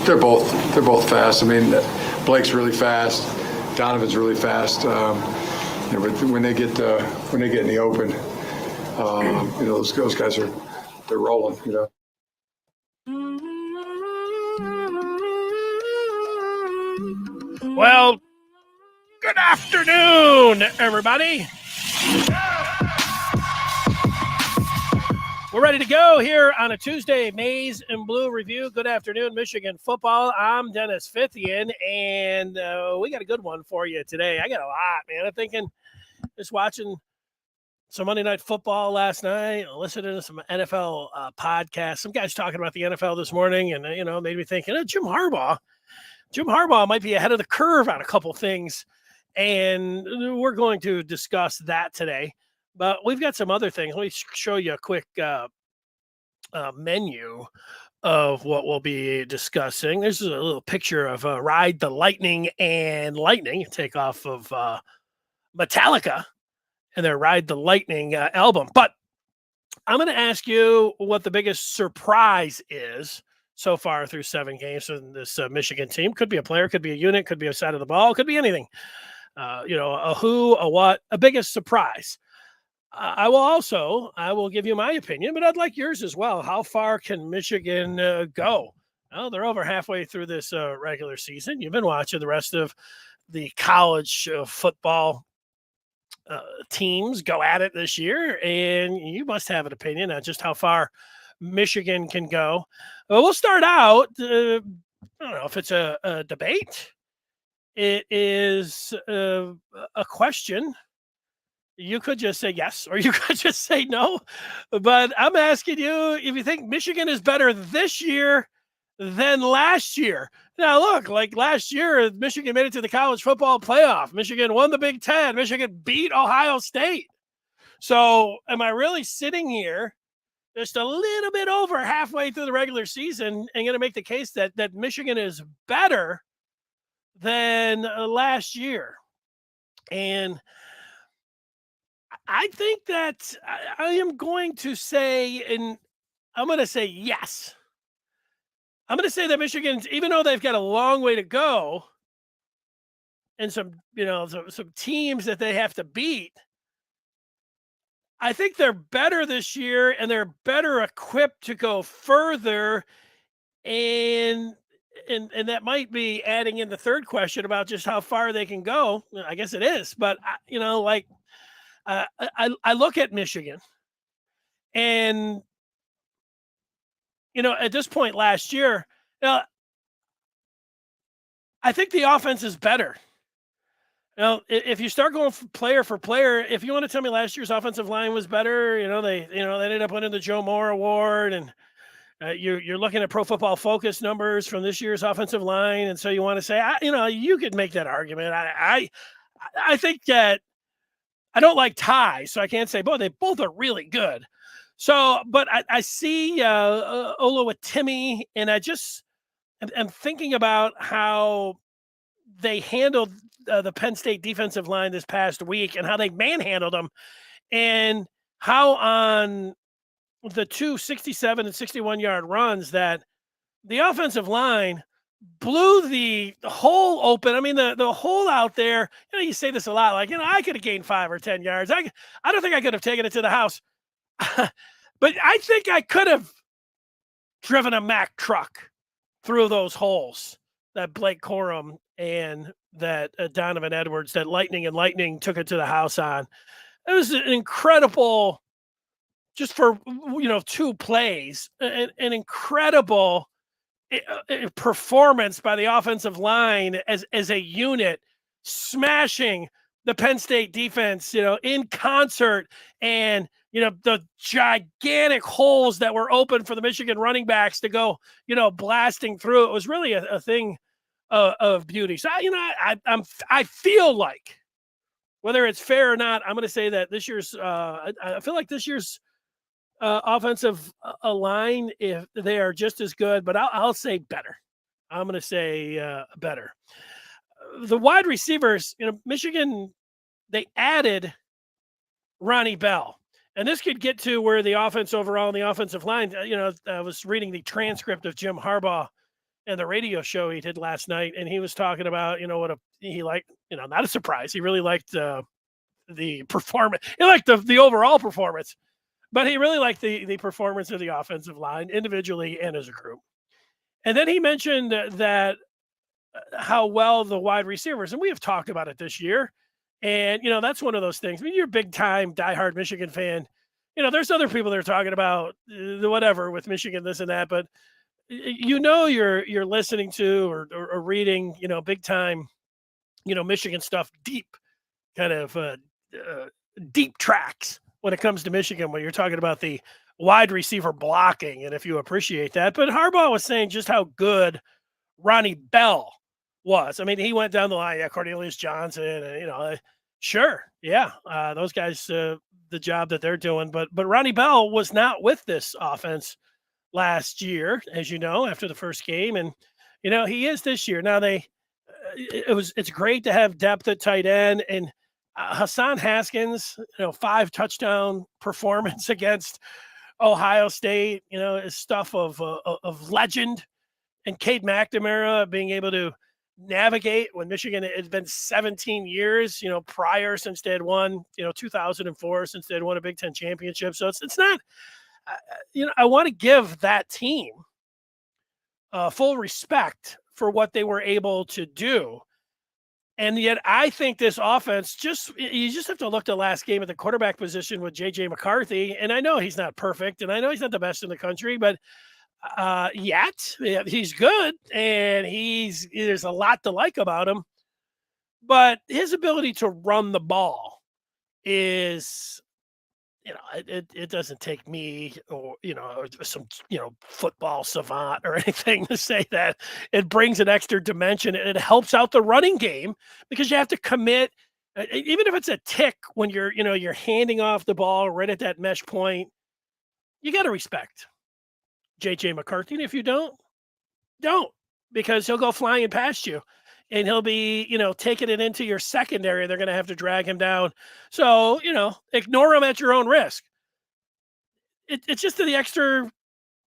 They're both fast. I mean, Blake's really fast. Donovan's really fast. But when they get in the open, those guys they're rolling. Well, good afternoon, everybody. We're ready to go here on a Tuesday Maize and Blue review. Good afternoon, Michigan football. I'm Dennis Fithian, and we got a good one for you today. I got a lot, man. I'm thinking, just watching some Monday Night Football last night, listening to some NFL podcasts. Some guys talking about the NFL this morning, and made me think, Jim Harbaugh might be ahead of the curve on a couple things, and we're going to discuss that today. But we've got some other things. Let me show you a quick menu of what we'll be discussing. There's a little picture of Ride the Lightning and Lightning, take off of Metallica and their Ride the Lightning album. But I'm going to ask you what the biggest surprise is so far through 7 games in this Michigan team. Could be a player, could be a unit, could be a side of the ball, could be anything. A who, a what, a biggest surprise. I will give you my opinion, but I'd like yours as well. How far can Michigan go? Well, they're over halfway through this regular season. You've been watching the rest of the college football teams go at it this year, and you must have an opinion on just how far Michigan can go. Well, we'll start out. I don't know if it's a debate. It is a question. You could just say yes, or you could just say no. But I'm asking you if you think Michigan is better this year than last year. Now, look, like last year, Michigan made it to the college football playoff. Michigan won the Big Ten. Michigan beat Ohio State. So am I really sitting here just a little bit over halfway through the regular season and going to make the case that Michigan is better than last year? And I think that I am going to say, and I'm going to say yes. I'm going to say that Michigan, even though they've got a long way to go and some teams that they have to beat, I think they're better this year and they're better equipped to go further. And that might be adding in the third question about just how far they can go. I guess it is, but I look at Michigan and, at this point last year, I think the offense is better. If you start going player for player, if you want to tell me last year's offensive line was better, they ended up winning the Joe Moore Award, and you're looking at Pro Football Focus numbers from this year's offensive line, and so you want to say, you could make that argument. I think that I don't like ties, so I can't say, boy, they both are really good. So, but I see Oluwatimi, and I just am thinking about how they handled the Penn State defensive line this past week and how they manhandled them, and how on the 2 67 and 61-yard runs that the offensive line blew the hole open. I mean, the hole out there, you say this a lot, like, I could have gained 5 or 10 yards. I don't think I could have taken it to the house, but I think I could have driven a Mack truck through those holes that Blake Corum and that Donovan Edwards, that Lightning took it to the house on. It was an incredible, just for, 2 plays, an incredible performance by the offensive line as a unit, smashing the Penn State defense, in concert, and the gigantic holes that were open for the Michigan running backs to go, blasting through. It was really a thing of beauty. So I feel like, whether it's fair or not, I'm going to say that this year's I feel like this year's offensive line, if they are just as good, but I'll say better. I'm going to say better. The wide receivers, Michigan, they added Ronnie Bell, and this could get to where the offense overall and the offensive line, I was reading the transcript of Jim Harbaugh and the radio show he did last night, and he was talking about, what he liked, not a surprise. He really liked the performance. He liked the overall performance, but he really liked the performance of the offensive line individually and as a group. And then he mentioned that how well the wide receivers, and we have talked about it this year. And, that's one of those things. I mean, you're a big time diehard Michigan fan. There's other people that are talking about the whatever with Michigan, this and that, but you're listening to or reading, big time, Michigan stuff, deep kind of deep tracks when it comes to Michigan, when you're talking about the wide receiver blocking. And if you appreciate that, but Harbaugh was saying just how good Ronnie Bell was. I mean, he went down the line, yeah, Cornelius Johnson, and, sure, yeah, those guys, the job that they're doing. But Ronnie Bell was not with this offense last year, as you know, after the first game, and he is this year. Now it's great to have depth at tight end, and Hassan Haskins, 5 touchdown performance against Ohio State, is stuff of legend. And Cade McNamara being able to navigate when Michigan has been 17 years, prior, since they had won, 2004, since they had won a Big Ten championship. So it's not, I want to give that team full respect for what they were able to do. And yet I think this offense, you just have to look at the last game at the quarterback position with J.J. McCarthy. And I know he's not perfect, and I know he's not the best in the country, but yet he's good, and there's a lot to like about him, but his ability to run the ball is, it doesn't take me or, some, football savant or anything to say that it brings an extra dimension. It helps out the running game because you have to commit, even if it's a tick when you're handing off the ball right at that mesh point, you got to respect J.J. McCarthy. And if you don't, because he'll go flying past you, and he'll be, taking it into your secondary. They're going to have to drag him down. So, ignore him at your own risk. It's just the extra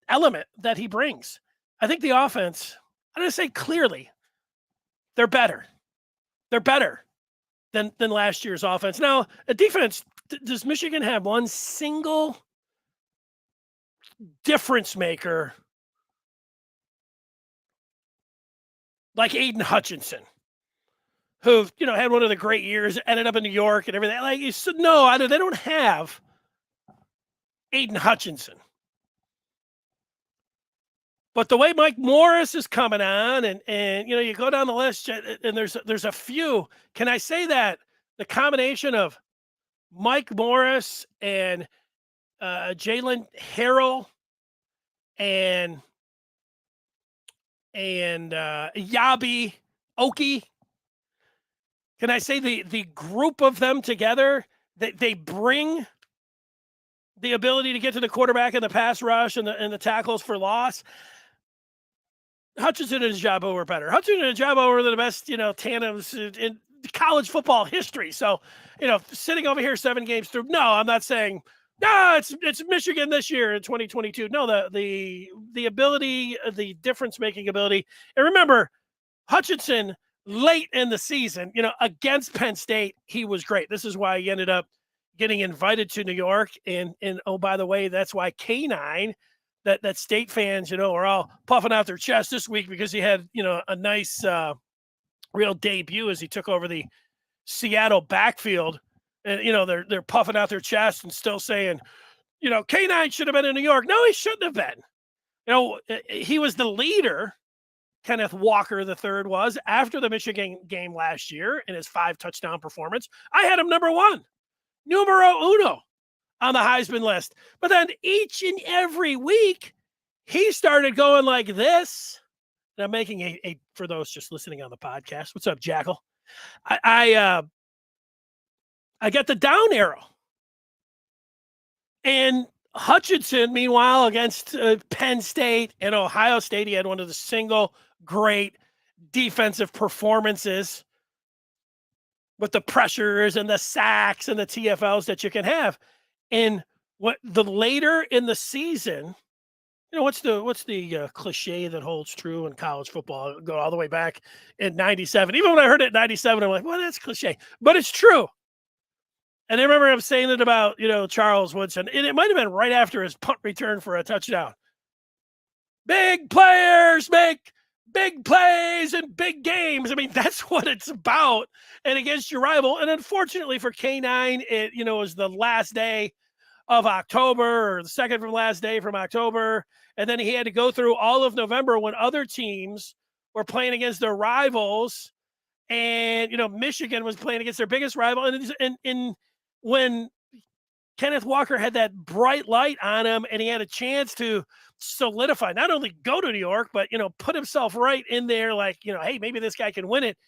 element that he brings. I think the offense, I'm going to say clearly, they're better. They're better than last year's offense. Now, a defense, does Michigan have one single difference maker like Aiden Hutchinson, who, had one of the great years, ended up in New York and everything? Like, you said, no, they don't have Aiden Hutchinson. But the way Mike Morris is coming on, and you go down the list, and there's a few. Can I say that the combination of Mike Morris and Jalen Harrell and Yabi Oki, can I say the group of them together, they bring the ability to get to the quarterback in the pass rush and the tackles for loss. Hutchinson and Jabo were better. Hutchinson and Jabo were the best, tandems in college football history. So, sitting over here 7 games through, no, I'm not saying, no, it's Michigan this year in 2022. No, the ability, the difference-making ability. And remember, Hutchinson, late in the season, against Penn State, he was great. This is why he ended up getting invited to New York. And oh, by the way, that's why K9, that State fans, are all puffing out their chest this week, because he had, a nice real debut as he took over the Seattle backfield. And, they're puffing out their chest and still saying, K9 should have been in New York. No, he shouldn't have been. He was the leader, Kenneth Walker III was, after the Michigan game last year in his 5 touchdown performance. I had him number 1, numero uno on the Heisman list. But then each and every week, he started going like this. And I'm making a for those just listening on the podcast. What's up, Jackal? I got the down arrow. And Hutchinson, meanwhile, against Penn State and Ohio State, he had one of the single great defensive performances with the pressures and the sacks and the TFLs that you can have. And what the later in the season, what's the cliche that holds true in college football? Go all the way back in '97. Even when I heard it in '97, I'm like, well, that's cliche, but it's true. And I remember him saying it about Charles Woodson, and it might have been right after his punt return for a touchdown. Big players make big plays and big games. I mean, that's what it's about, and against your rival. And unfortunately for K9, it was the last day of October, or the second from last day from October. And then he had to go through all of November when other teams were playing against their rivals. And, Michigan was playing against their biggest rival. And when Kenneth Walker had that bright light on him and he had a chance to solidify, not only go to New York, but, put himself right in there like, hey, maybe this guy can win it.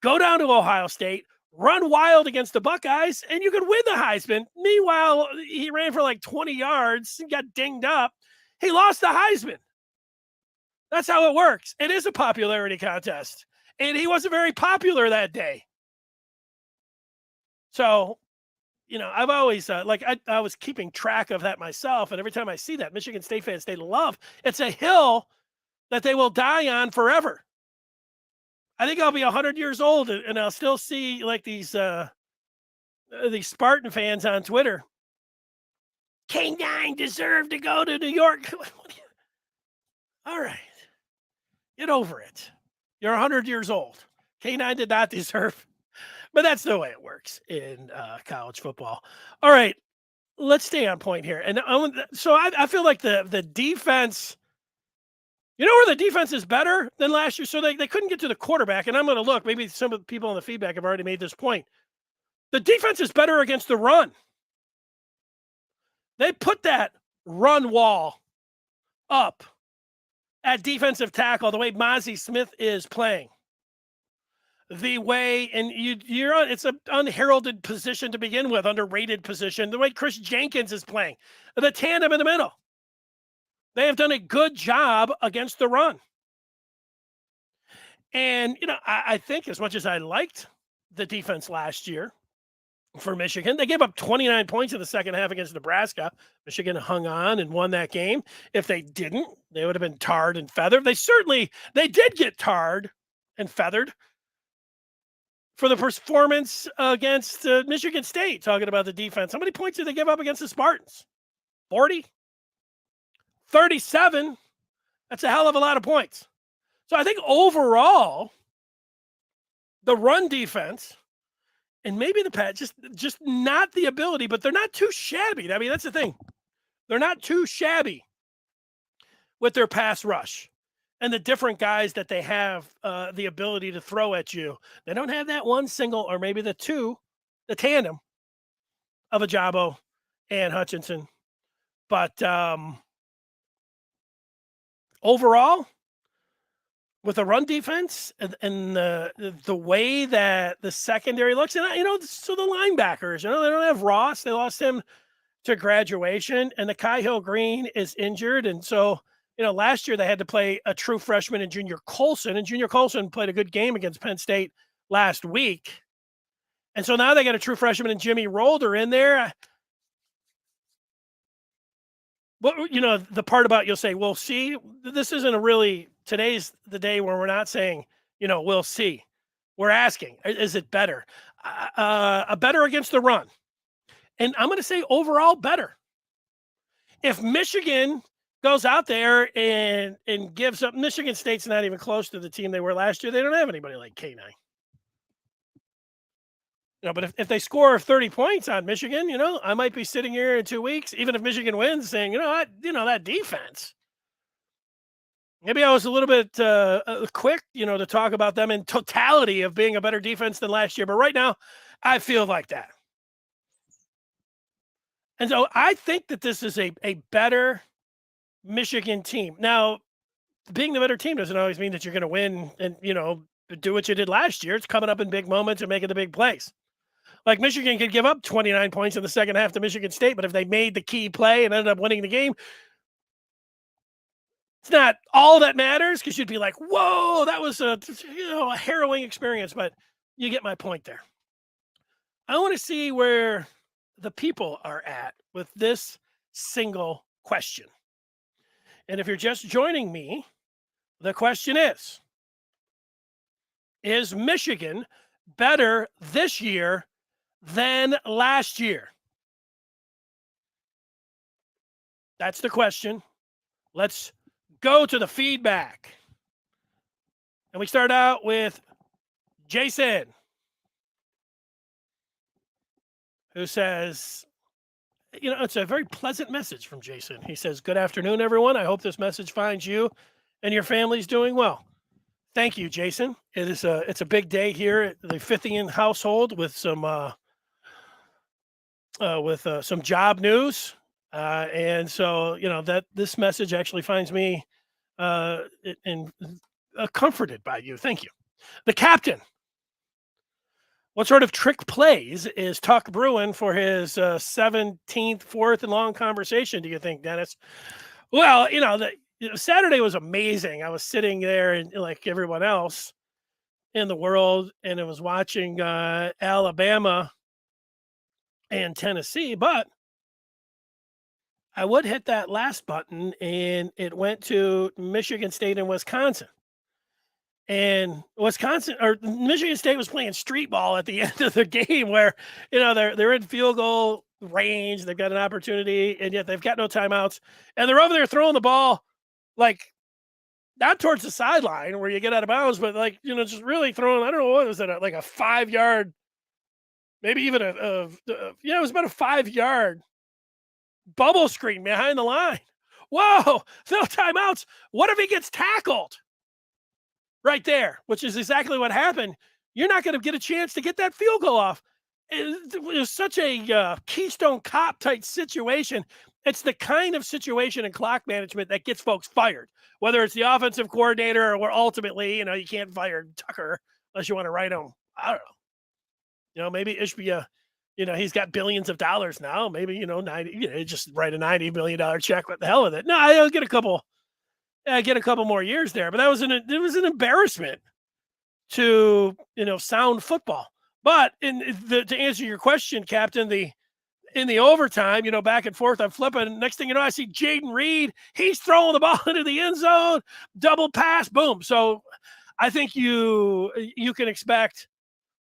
Go down to Ohio State, run wild against the Buckeyes, and you could win the Heisman. Meanwhile, he ran for like 20 yards and got dinged up. He lost the Heisman. That's how it works. It is a popularity contest. And he wasn't very popular that day. So, I've always, I was keeping track of that myself. And every time I see that, Michigan State fans, they love, it's a hill that they will die on forever. I think I'll be 100 years old and I'll still see like these Spartan fans on Twitter. K9 deserved to go to New York. All right. Get over it. You're 100 years old. K9 did not deserve, but that's the way it works in college football. All right. Let's stay on point here. And so I feel like the defense, where the defense is better than last year? So they couldn't get to the quarterback. And I'm going to look, maybe some of the people in the feedback have already made this point. The defense is better against the run. They put that run wall up at defensive tackle the way Mozzie Smith is playing. The way, and it's an unheralded position to begin with, underrated position. The way Chris Jenkins is playing, the tandem in the middle. They have done a good job against the run. And, I think as much as I liked the defense last year for Michigan, they gave up 29 points in the second half against Nebraska. Michigan hung on and won that game. If they didn't, they would have been tarred and feathered. They did get tarred and feathered for the performance against Michigan State, talking about the defense. How many points did they give up against the Spartans? 40? 37? That's a hell of a lot of points. So I think overall, the run defense, and maybe the pass, just not the ability, but they're not too shabby. I mean, that's the thing. They're not too shabby with their pass rush and the different guys that they have the ability to throw at you. They don't have that one single or maybe the tandem of Ajabo and Hutchinson. But overall, with the run defense and the way that the secondary looks, and so the linebackers, they don't have Ross. They lost him to graduation, and the Kai-Hill Green is injured, and so last year they had to play a true freshman in Junior Colson, and Junior Colson played a good game against Penn State last week, and so now they got a true freshman and Jimmy Rolder in there. But the part about you'll say, well, see, this isn't today's the day where we're not saying, we'll see. We're asking, is it better? Better against the run. And I'm going to say overall better. If Michigan goes out there and gives up, Michigan State's not even close to the team they were last year. They don't have anybody like K9. But if they score 30 points on Michigan, I might be sitting here in 2 weeks, even if Michigan wins, saying, that defense. Maybe I was a little bit quick, to talk about them in totality of being a better defense than last year. But right now, I feel like that. And so I think that this is a better Michigan team. Now, being the better team doesn't always mean that you're going to win and, do what you did last year. It's coming up in big moments and making the big plays. Like Michigan could give up 29 points in the second half to Michigan State, but if they made the key play and ended up winning the game, it's not all that matters because you'd be like, whoa, that was a harrowing experience, but you get my point there. I want to see where the people are at with this single question. And if you're just joining me, the question is Michigan better this year than last year? That's the question. Let's go to the feedback. And we start out with Jason, who says, it's a very pleasant message from Jason. He says, "Good afternoon, everyone. I hope this message finds you and your families doing well." Thank you, Jason. It's a big day here at the Fithian household with some job news, and so that this message actually finds me comforted by you. Thank you. The captain. What sort of trick plays is Tuck brewing for his 17th, fourth and long conversation, do you think, Dennis? Well, Saturday was amazing. I was sitting there and like everyone else in the world, and I was watching Alabama and Tennessee, but I would hit that last button, and it went to Michigan State and Wisconsin. And Michigan State was playing street ball at the end of the game where, they're in field goal range. They've got an opportunity, and yet they've got no timeouts. And they're over there throwing the ball, like, not towards the sideline where you get out of bounds, but just really throwing, I don't know, what was it, like a 5-yard, maybe even it was about a 5-yard bubble screen behind the line. Whoa, no timeouts. What if he gets tackled? Right there, which is exactly what happened. You're not going to get a chance to get that field goal off. It was such a Keystone Cop type situation. It's the kind of situation in clock management that gets folks fired, whether it's the offensive coordinator or ultimately, you can't fire Tucker unless you want to write him. I don't know. Maybe Ishbia, he's got billions of dollars now. Maybe, 90, just write a $90 million check. What the hell with it? No, I'll get a couple more years there, but it was an embarrassment to sound football. But to answer your question, Captain, in the overtime, back and forth, I'm flipping. Next thing you know, I see Jaden Reed. He's throwing the ball into the end zone, double pass, boom. So I think you can expect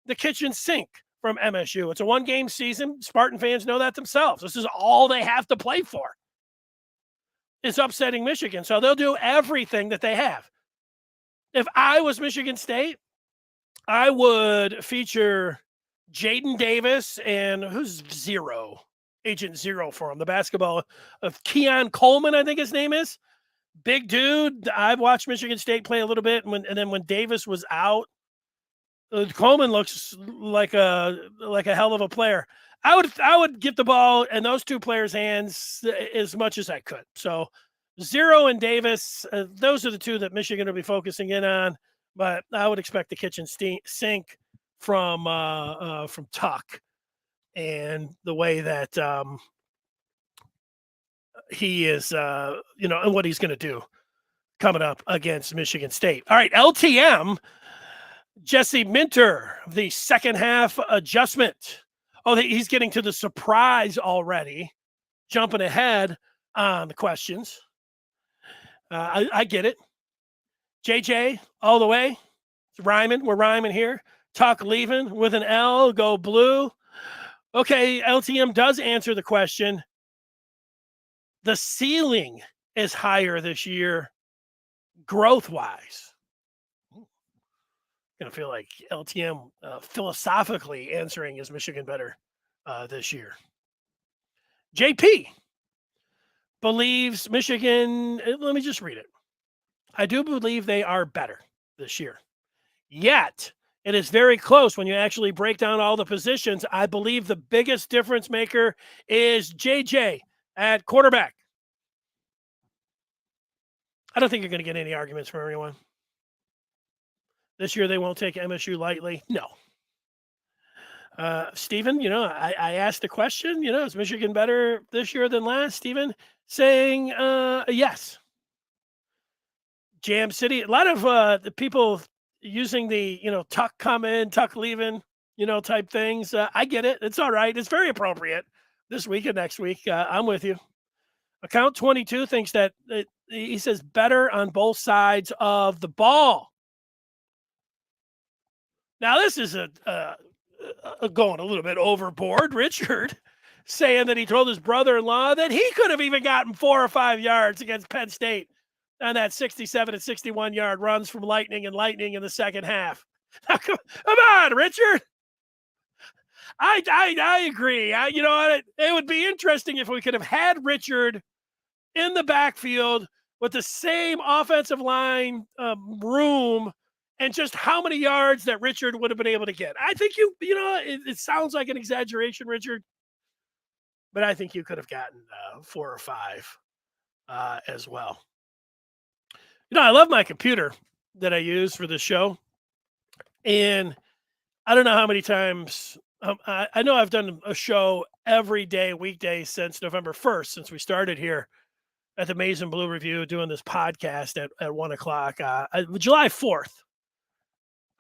the kitchen sink from MSU. It's a 1-game season. Spartan fans know that themselves. This is all they have to play for. Is upsetting Michigan. So they'll do everything that they have. If I was Michigan State, I would feature Jaden Davis and who's Agent Zero for him, the basketball of Keon Coleman, I think his name is. Big dude. I've watched Michigan State play a little bit, and then when Davis was out, Coleman looks like a hell of a player. I would get the ball in those two players' hands as much as I could. So Zero and Davis, those are the two that Michigan will be focusing in on. But I would expect the kitchen sink from Tuck and the way that he is, and what he's going to do coming up against Michigan State. All right, LTM, Jesse Minter, the second half adjustment. Oh, he's getting to the surprise already, jumping ahead on the questions. I get it. JJ, all the way. It's rhyming. We're rhyming here. Tuck leaving with an L, go blue. Okay, LTM does answer the question. The ceiling is higher this year, growth-wise. Going to feel like LTM philosophically answering is Michigan better this year. JP believes Michigan, let me just read it. I do believe they are better this year. Yet, it is very close when you actually break down all the positions. I believe the biggest difference maker is JJ at quarterback. I don't think you're going to get any arguments from everyone. This year, they won't take MSU lightly. No. Stephen, I asked the question, is Michigan better this year than last? Stephen saying yes. Jam City, a lot of the people using the, Tuck coming, Tuck leaving, type things. I get it. It's all right. It's very appropriate this week and next week. I'm with you. Account 22 thinks that he says better on both sides of the ball. Now, this is going a little bit overboard. Richard saying that he told his brother-in-law that he could have even gotten 4 or 5 yards against Penn State on that 67 and 61-yard runs from Lightning in the second half. Now, come on, Richard. I agree. You know what? It would be interesting if we could have had Richard in the backfield with the same offensive line room and just how many yards that Richard would have been able to get. I think it sounds like an exaggeration, Richard, but I think you could have gotten 4 or 5 as well. I love my computer that I use for this show. And I don't know how many times I know I've done a show every day, weekday since November 1st, since we started here at the Maize and Blue Review doing this podcast at 1 o'clock. July 4th,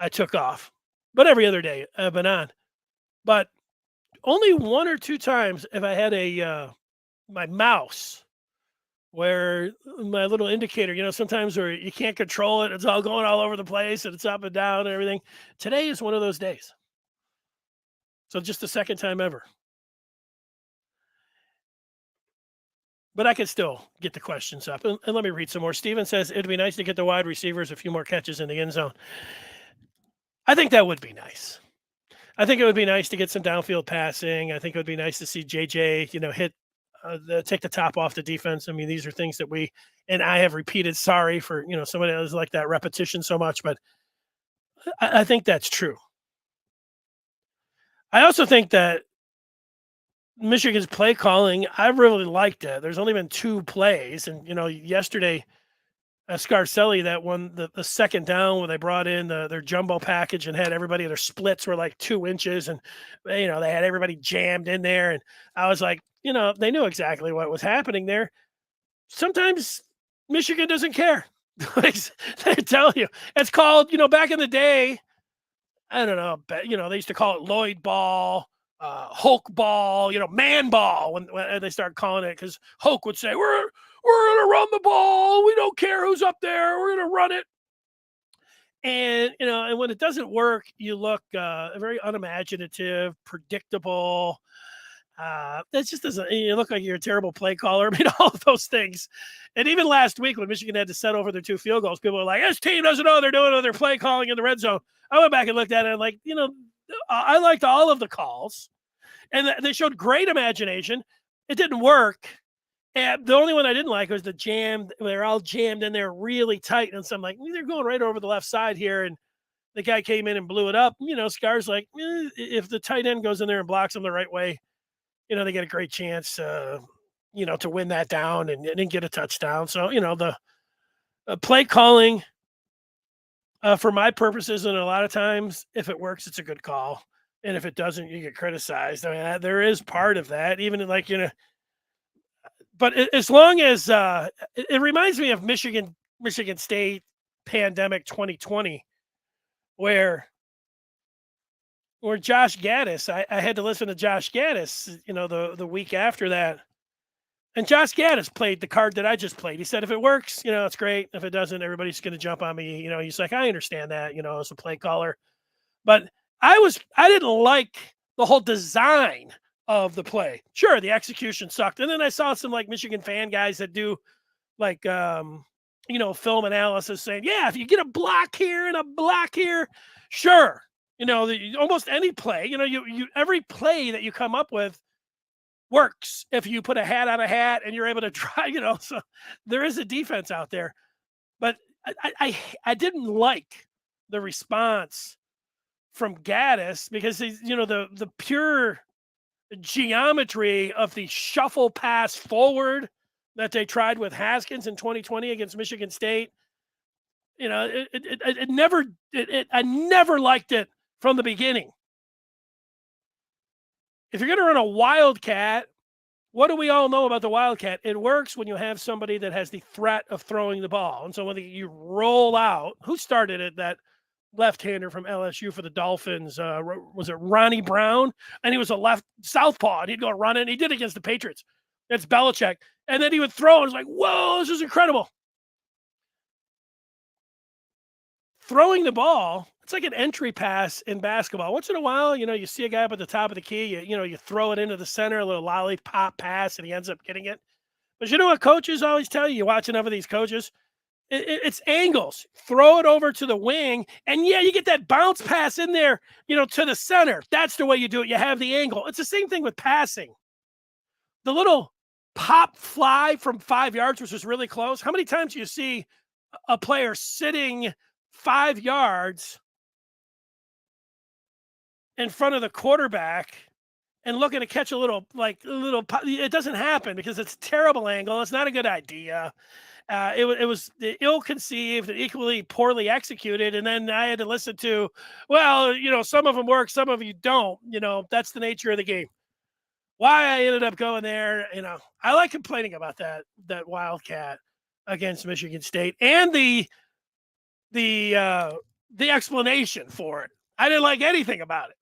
I took off, but every other day I've been on. But only 1 or 2 times have I had my mouse where my little indicator, sometimes where you can't control it. It's all going all over the place and it's up and down and everything. Today is one of those days. So just the second time ever. But I could still get the questions up. And let me read some more. Steven says, it'd be nice to get the wide receivers a few more catches in the end zone. I think that would be nice. I think it would be nice to get some downfield passing. I think it would be nice to see JJ, hit take the top off the defense. I mean, these are things that I have repeated. Sorry for, somebody else like that repetition so much, but I think that's true. I also think that Michigan's play calling, I really liked it. There's only been 2 plays. And, yesterday, Scarcelli, that one, the second down where they brought in their jumbo package and had everybody, their splits were like 2 inches. And, they had everybody jammed in there. And I was like, they knew exactly what was happening there. Sometimes Michigan doesn't care. They tell you. It's called, back in the day, I don't know, but, they used to call it Lloyd ball, Hulk ball, man ball when they start calling it, because Hulk would say, we're going to run the ball. We don't care who's up there. We're going to run it. And, and when it doesn't work, you look very unimaginative, predictable. That just doesn't, you look like you're a terrible play caller. I mean, all of those things. And even last week when Michigan had to set over their 2 field goals, people were like, this team doesn't know what they're doing with their play calling in the red zone. I went back and looked at it and like, I liked all of the calls and they showed great imagination. It didn't work. And the only one I didn't like was the jam. They're all jammed in there really tight. And so I'm like, they're going right over the left side here. And the guy came in and blew it up. Scar's like, if the tight end goes in there and blocks them the right way, they get a great chance, to win that down and get a touchdown. So, the play calling, for my purposes, and a lot of times, if it works, it's a good call. And if it doesn't, you get criticized. I mean, there is part of that, even in but as long as it reminds me of Michigan State pandemic 2020, where Josh Gaddis, I had to listen to Josh Gaddis, the week after that. And Josh Gaddis played the card that I just played. He said, if it works, it's great. If it doesn't, everybody's going to jump on me. He's like, I understand that, as a play caller. But I didn't like the whole design of the play. Sure, the execution sucked. And then I saw some like Michigan fan guys that do like, film analysis saying, yeah, if you get a block here and a block here, sure. Almost any play, every play that you come up with works if you put a hat on a hat and you're able to try, so there is a defense out there. But I didn't like the response from Gaddis because he's, the pure geometry of the shuffle pass forward that they tried with Haskins in 2020 against Michigan State. I never liked it from the beginning. If you're going to run a wildcat, what do we all know about the wildcat? It works when you have somebody that has the threat of throwing the ball. And so when you roll out, who started it? That left-hander from LSU for the Dolphins. Was it Ronnie Brown? And he was a left southpaw, and he'd go running. He did it against the Patriots. It's Belichick. And then he would throw, and it's like, whoa, this is incredible. Throwing the ball, it's like an entry pass in basketball. Once in a while, you see a guy up at the top of the key, you throw it into the center, a little lollipop pass, and he ends up getting it. But you know what coaches always tell you, watching enough of these coaches? It's angles. Throw it over to the wing, and you get that bounce pass in there, to the center. That's the way you do it. You have the angle. It's the same thing with passing. The little pop fly from 5 yards, which was really close. How many times do you see a player sitting 5 yards in front of the quarterback and looking to catch a little it doesn't happen because it's a terrible angle. It's not a good idea. It was ill-conceived and equally poorly executed. And then I had to listen to, some of them work, some of you don't. That's the nature of the game. Why I ended up going there, I like complaining about that Wildcat against Michigan State and the explanation for it. I didn't like anything about it.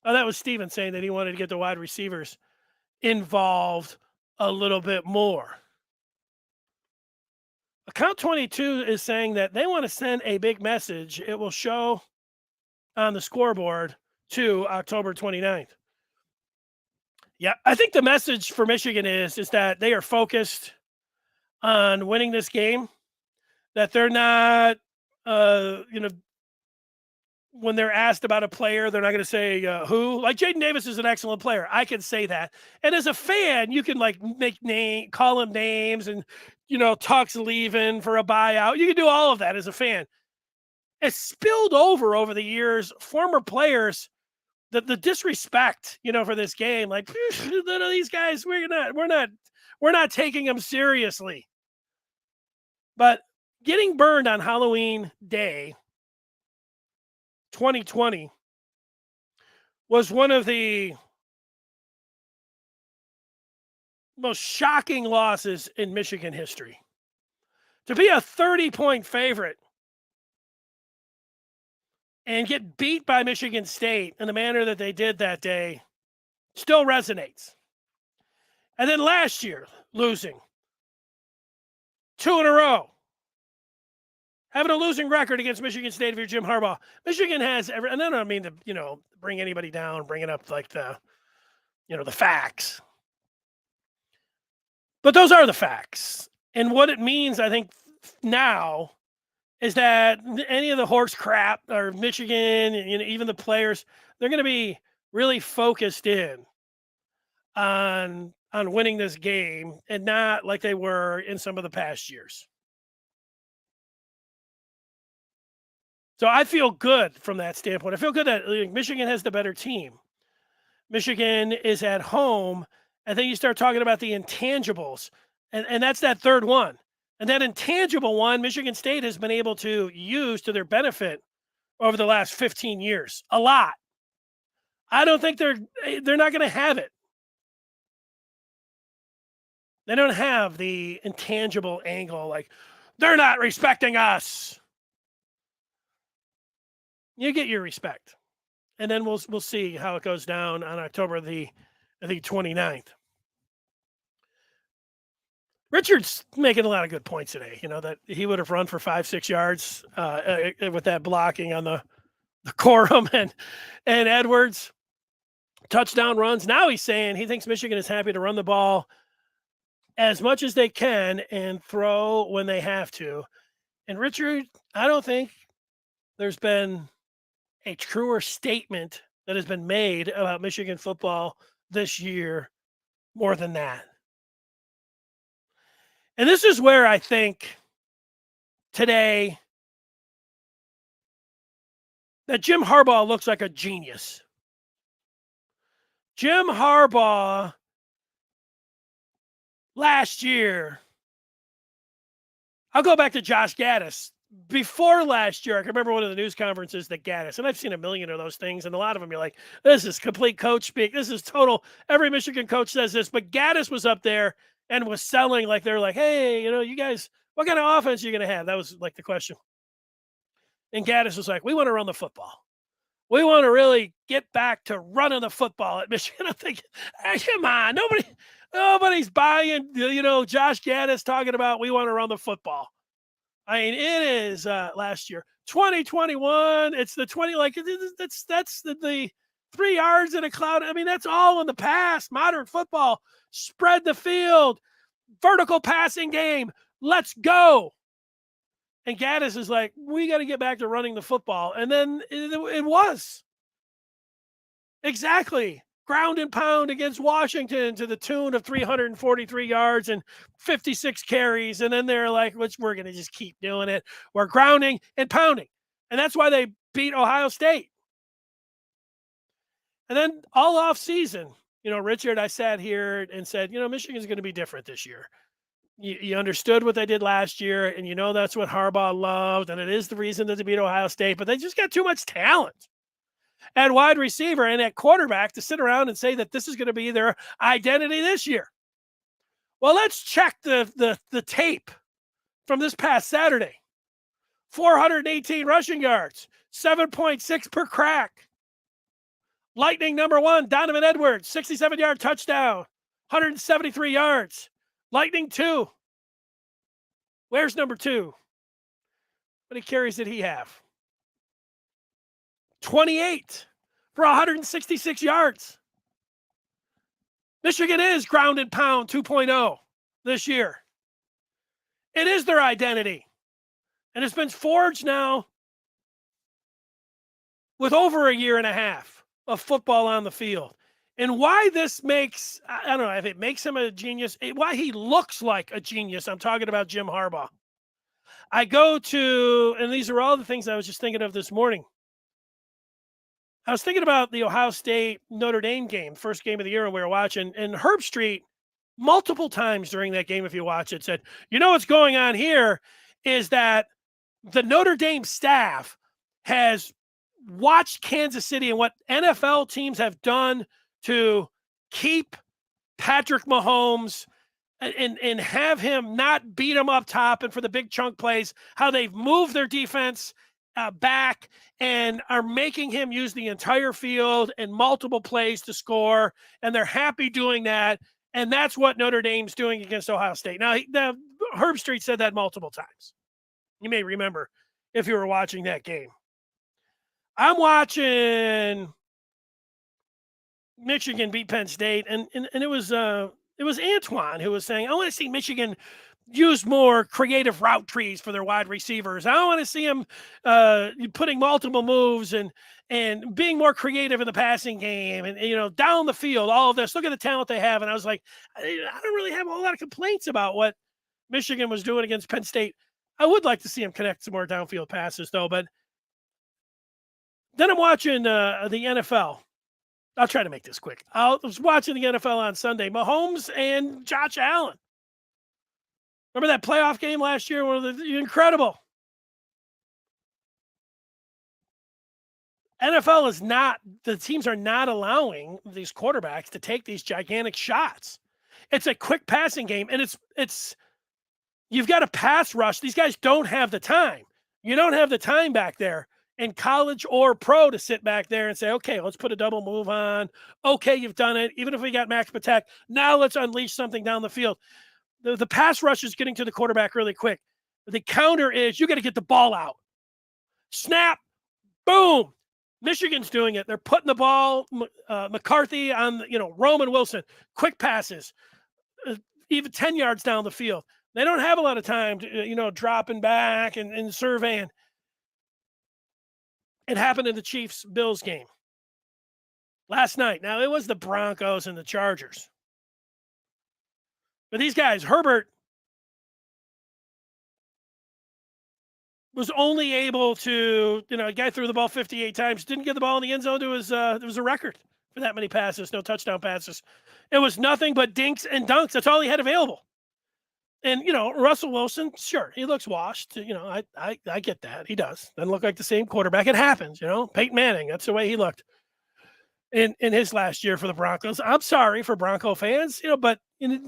Oh, that was Steven saying that he wanted to get the wide receivers involved a little bit more. Account 22 is saying that they want to send a big message. It will show on the scoreboard to October 29th. Yeah, I think the message for Michigan is that they are focused on winning this game, that they're not, when they're asked about a player, they're not going to say who. Like Jaden Davis is an excellent player. I can say that. And as a fan, you can call him names and, Tuck's leaving for a buyout. You can do all of that as a fan. It's spilled over the years. Former players, the disrespect, for this game, like these guys, we're not taking them seriously. But getting burned on Halloween Day 2020 was one of the most shocking losses in Michigan history. To be a 30-point favorite and get beat by Michigan State in the manner that they did that day still resonates. And then last year, losing 2 in a row. Having a losing record against Michigan State if you're Jim Harbaugh. Michigan has and I don't mean to, bring anybody down, bringing up like the facts. But those are the facts. And what it means, I think, now is that any of the horse crap or Michigan, even the players, they're going to be really focused in on winning this game and not like they were in some of the past years. So I feel good from that standpoint. I feel good that Michigan has the better team. Michigan is at home. And then you start talking about the intangibles. And that's that third one. And that intangible one, Michigan State has been able to use to their benefit over the last 15 years. A lot. I don't think they're not going to have it. They don't have the intangible angle like, they're not respecting us. You get your respect. And then we'll see how it goes down on October the 29th. Richard's making a lot of good points today, that he would have run for 5-6 yards with that blocking on the Corum and Edwards. Touchdown runs. Now he's saying he thinks Michigan is happy to run the ball as much as they can and throw when they have to. And Richard, I don't think there's been a truer statement that has been made about Michigan football this year more than that. And this is where I think today that Jim Harbaugh looks like a genius. Jim Harbaugh last year, I'll go back to Josh Gaddis. Before last year, I can remember one of the news conferences that Gaddis, and I've seen a million of those things, and a lot of them you're like, this is complete coach speak. This is total. Every Michigan coach says this, but Gaddis was up there and was selling like they're like, hey, you guys, what kind of offense are you going to have? That was like the question. And Gaddis was like, we want to run the football. We want to really get back to running the football at Michigan. I'm thinking, hey, come on, nobody. Nobody's buying, Josh Gaddis talking about we want to run the football. I mean, it is last year, 2021. It's the 20, like that's the 3 yards in a cloud. I mean, that's all in the past. Modern football, spread the field, vertical passing game. Let's go. And Gaddis is like, we got to get back to running the football. And then it was. Exactly. Ground and pound against Washington to the tune of 343 yards and 56 carries. And then they're like, we're going to just keep doing it. We're grounding and pounding. And that's why they beat Ohio State. And then all off season, Richard, I sat here and said, Michigan's going to be different this year. You understood what they did last year, and that's what Harbaugh loved, and it is the reason that they beat Ohio State, but they just got too much talent at wide receiver and at quarterback to sit around and say that this is going to be their identity this year. Well, let's check the tape from this past Saturday. 418 rushing yards, 7.6 per crack. Lightning number 1, Donovan Edwards, 67-yard touchdown, 173 yards. Lightning 2. Where's number 2? How many carries did he have? 28 for 166 yards. Michigan is ground and pound 2.0 this year. It is their identity. And it's been forged now with over a year and a half of football on the field. And why this makes, I don't know if it makes him a genius, why he looks like a genius. I'm talking about Jim Harbaugh. I go to, and these are all the things I was just thinking of this morning. I was thinking about the Ohio State Notre Dame game, first game of the year we were watching, and Herb Street multiple times during that game, if you watch it, said, what's going on here is that the Notre Dame staff has watched Kansas City and what NFL teams have done to keep Patrick Mahomes and have him not beat him up top and for the big chunk plays, how they've moved their defense back and are making him use the entire field and multiple plays to score, and they're happy doing that, and that's what Notre Dame's doing against Ohio State. Now, Herb Street said that multiple times. You may remember if you were watching that game. I'm watching Michigan beat Penn State, and it was Antoine who was saying, I want to see Michigan use more creative route trees for their wide receivers. I want to see them putting multiple moves and being more creative in the passing game and down the field, all of this. Look at the talent they have. And I was like, I don't really have a whole lot of complaints about what Michigan was doing against Penn State. I would like to see them connect some more downfield passes, though. But then I'm watching the NFL. I'll try to make this quick. I was watching the NFL on Sunday. Mahomes and Josh Allen. Remember that playoff game last year? One of the incredible. NFL is not, the teams are not allowing these quarterbacks to take these gigantic shots. It's a quick passing game, and it's you've got to pass rush. These guys don't have the time. You don't have the time back there in college or pro to sit back there and say, okay, let's put a double move on. Okay, you've done it. Even if we got max protect, now let's unleash something down the field. The pass rush is getting to the quarterback really quick. The counter is you got to get the ball out. Snap, boom. Michigan's doing it. They're putting the ball, McCarthy on, Roman Wilson, quick passes, even 10 yards down the field. They don't have a lot of time to, dropping back and surveying. It happened in the Chiefs-Bills game last night. Now, it was the Broncos and the Chargers. But these guys, Herbert was only able to, a guy threw the ball 58 times, didn't get the ball in the end zone. There was a record for that many passes, no touchdown passes. It was nothing but dinks and dunks. That's all he had available. And, Russell Wilson, sure, he looks washed. I get that. He does. Doesn't look like the same quarterback. It happens, Peyton Manning, that's the way he looked in his last year for the Broncos. I'm sorry for Bronco fans, but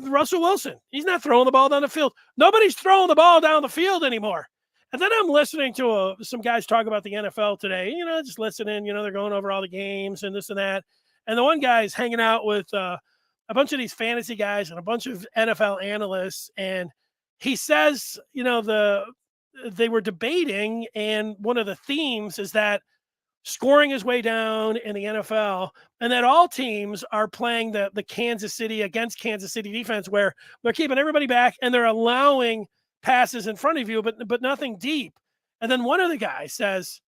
Russell Wilson, he's not throwing the ball down the field. Nobody's throwing the ball down the field anymore. And then I'm listening to some guys talk about the NFL today, just listening, they're going over all the games and this and that. And the one guy's hanging out with a bunch of these fantasy guys and a bunch of NFL analysts, and he says, they were debating, and one of the themes is that scoring is way down in the NFL, and that all teams are playing the Kansas City against Kansas City defense, where they're keeping everybody back and they're allowing passes in front of you, but nothing deep. And then one of the guys says,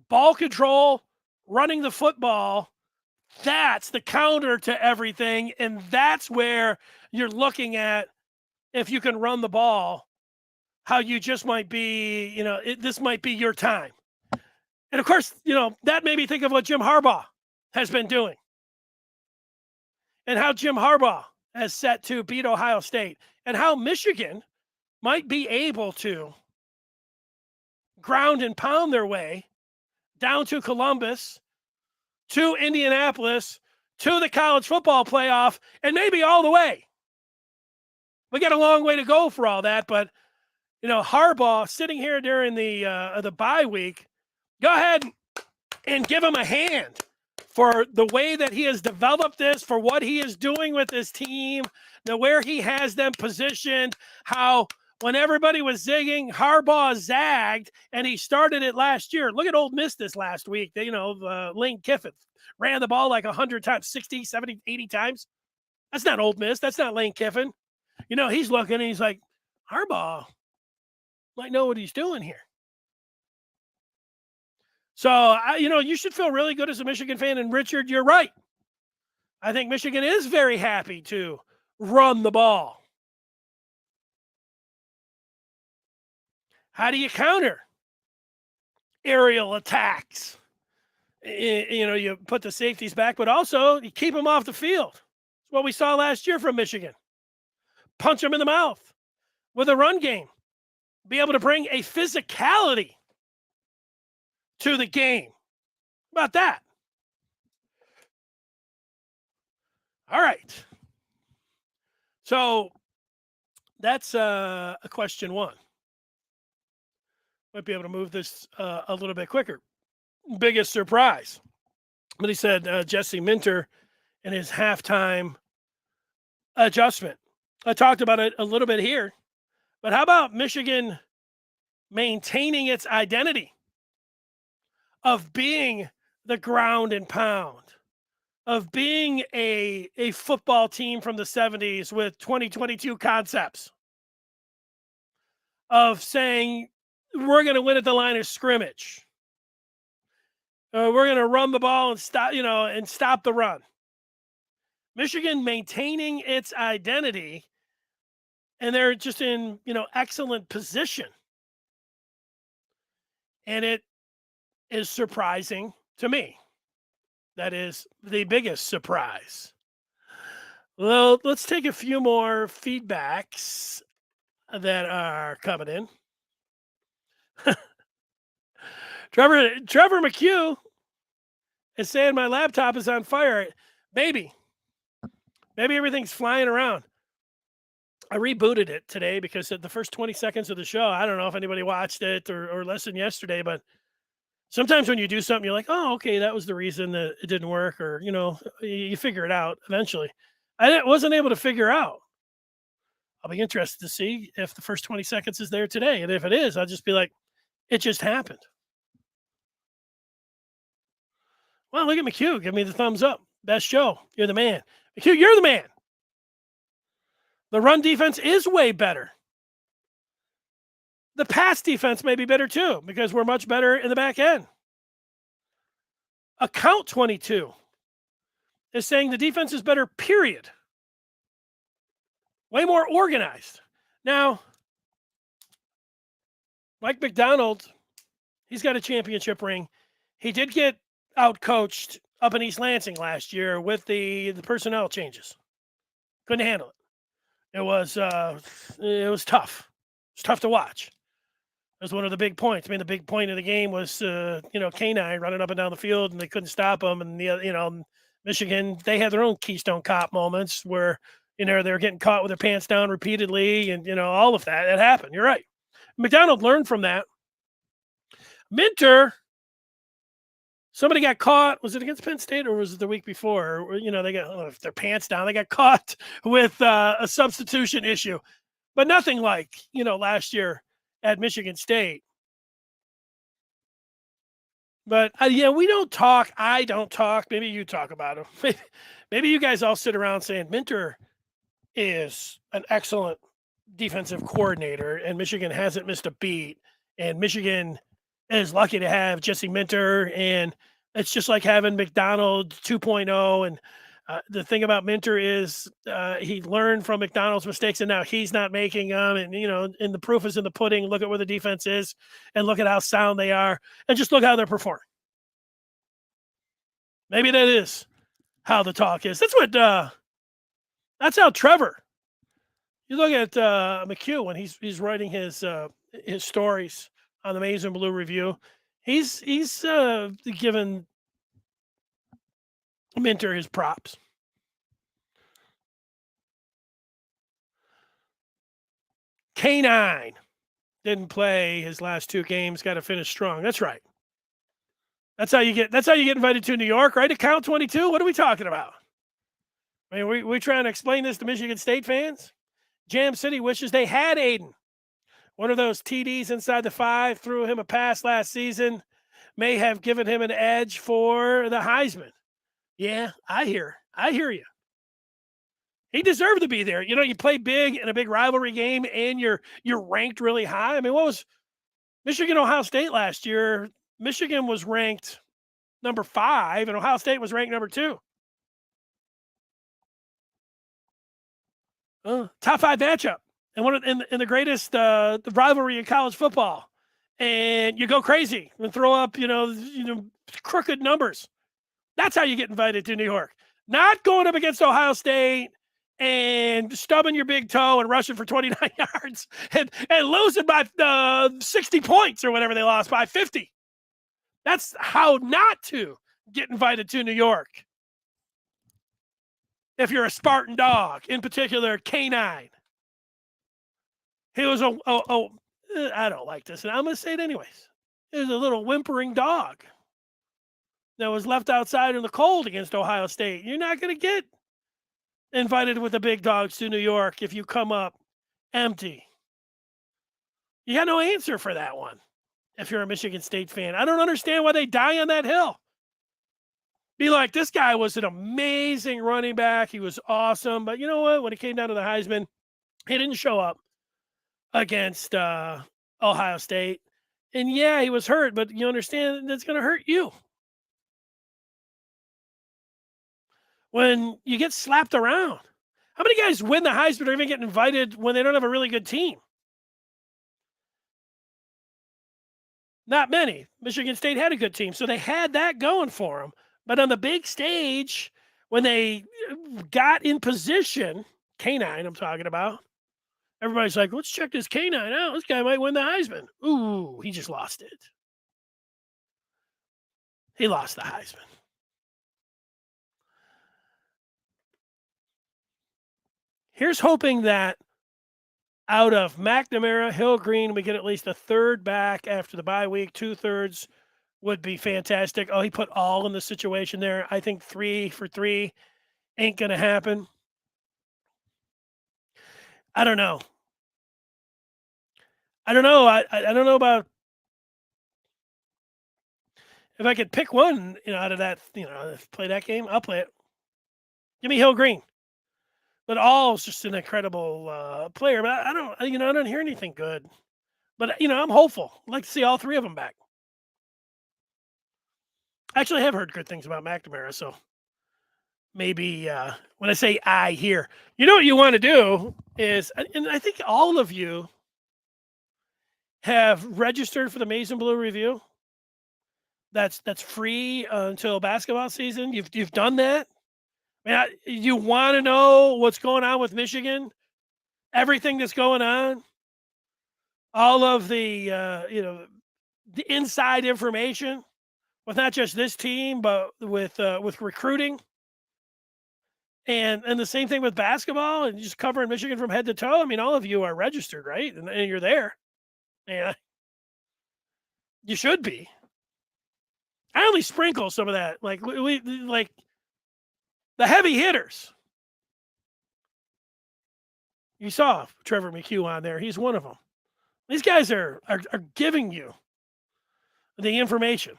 ball control, running the football, that's the counter to everything, and that's where you're looking at, if you can run the ball, how you just might be, this might be your time. And of course, that made me think of what Jim Harbaugh has been doing and how Jim Harbaugh has set to beat Ohio State and how Michigan might be able to ground and pound their way down to Columbus, to Indianapolis, to the college football playoff, and maybe all the way. We got a long way to go for all that, but Harbaugh sitting here during the bye week, go ahead and give him a hand for the way that he has developed this, for what he is doing with his team, where he has them positioned, how when everybody was zigging, Harbaugh zagged, and he started it last year. Look at Ole Miss this last week. Lane Kiffin ran the ball like 100 times, 60, 70, 80 times. That's not Ole Miss. That's not Lane Kiffin. He's looking and he's like, Harbaugh might know what he's doing here. So, you should feel really good as a Michigan fan. And Richard, you're right. I think Michigan is very happy to run the ball. How do you counter aerial attacks? You put the safeties back, but also you keep them off the field. It's what we saw last year from Michigan. Punch them in the mouth with a run game. Be able to bring a physicality to the game. How about that? All right. So that's a question one. Might be able to move this a little bit quicker. Biggest surprise. But he said Jesse Minter and his halftime adjustment. I talked about it a little bit here. But how about Michigan maintaining its identity of being the ground and pound, of being a football team from the 70s with 2022 concepts, of saying we're going to win at the line of scrimmage. We're going to run the ball and stop the run. Michigan maintaining its identity, and they're just in, excellent position. And it is surprising to me. That is the biggest surprise. Well, let's take a few more feedbacks that are coming in. Trevor McHugh is saying my laptop is on fire. Maybe everything's flying around. I rebooted it today because at the first 20 seconds of the show, I don't know if anybody watched it or listened yesterday, but sometimes when you do something, you're like, oh, okay, that was the reason that it didn't work, or, you figure it out eventually. I wasn't able to figure out. I'll be interested to see if the first 20 seconds is there today. And if it is, I'll just be like, it just happened. Well, look at McHugh. Give me the thumbs up. Best show. You're the man. McHugh, you're the man. The run defense is way better. The pass defense may be better too, because we're much better in the back end. Account 22 is saying the defense is better, period. Way more organized. Now, Mike McDonald, he's got a championship ring. He did get out-coached up in East Lansing last year with the personnel changes. Couldn't handle it. It was tough. It was tough to watch. That was one of the big points. I mean, the big point of the game was, K9 running up and down the field, and they couldn't stop him. And, Michigan, they had their own Keystone Cop moments where, they were getting caught with their pants down repeatedly, and, all of that. That happened. You're right. McDonald learned from that. Minter Somebody got caught. Was it against Penn State or was it the week before? They got their pants down. They got caught with a substitution issue, but nothing like last year at Michigan State. But we don't talk. I don't talk. Maybe you talk about him. Maybe you guys all sit around saying Minter is an excellent defensive coordinator, and Michigan hasn't missed a beat, and Michigan is lucky to have Jesse Minter, and it's just like having McDonald's 2.0. And the thing about Minter is he learned from McDonald's mistakes, and now he's not making them. And and the proof is in the pudding. Look at where the defense is, and look at how sound they are, and just look how they're performing. Maybe that is how the talk is. That's how Trevor. You look at McHugh when he's writing his stories on the Maize and Blue Review. He's given Minter his props. K9 didn't play his last 2 games. Got to finish strong. That's right. That's how you get invited to New York, right? Account 22. What are we talking about? I mean, we trying to explain this to Michigan State fans. Jam City wishes they had Aiden. One of those TDs inside the 5 threw him a pass last season. May have given him an edge for the Heisman. Yeah, I hear you. He deserved to be there. You play big in a big rivalry game, and you're ranked really high. I mean, what was Michigan Ohio State last year? Michigan was ranked number 5, and Ohio State was ranked number 2. Top 5 matchup, and in the greatest the rivalry in college football, and you go crazy and throw up crooked numbers. That's how you get invited to New York. Not going up against Ohio State and stubbing your big toe and rushing for 29 yards and losing by 60 points or whatever they lost by 50. That's how not to get invited to New York. If you're a Spartan dog, in particular, K9. He was I don't like this, and I'm going to say it anyways. He was a little whimpering dog that was left outside in the cold against Ohio State. You're not going to get invited with the big dogs to New York if you come up empty. You got no answer for that one if you're a Michigan State fan. I don't understand why they die on that hill. Be like, this guy was an amazing running back. He was awesome. But you know what? When it came down to the Heisman, he didn't show up against Ohio State. And yeah, he was hurt, but you understand that's going to hurt you. When you get slapped around. How many guys win the Heisman or even get invited when they don't have a really good team? Not many. Michigan State had a good team, so they had that going for them. But on the big stage, when they got in position, K9 I'm talking about, everybody's like, let's check this K9 out. This guy might win the Heisman. Ooh, he just lost it. He lost the Heisman. Here's hoping that out of McNamara, Hill-Green, we get at least a third back after the bye week. 2/3 would be fantastic. Oh, he put all in the situation there. I think 3 for 3 ain't going to happen. I don't know. I don't know about if I could pick one, out of that, play that game, I'll play it. Give me Hill-Green. But All's just an incredible player. But I don't hear anything good. But, I'm hopeful. I'd like to see all 3 of them back. Actually, I have heard good things about McNamara, so maybe when I say I hear, what you want to do is, and I think all of you have registered for the Maize and Blue Review. That's free until basketball season. You've done that. I mean, you want to know what's going on with Michigan, everything that's going on, all of the the inside information. With not just this team, but with recruiting, and the same thing with basketball, and just covering Michigan from head to toe. I mean, all of you are registered, right? And you're there. Yeah, you should be. I only sprinkle some of that. Like we like the heavy hitters. You saw Trevor McHugh on there. He's one of them. These guys are giving you the information.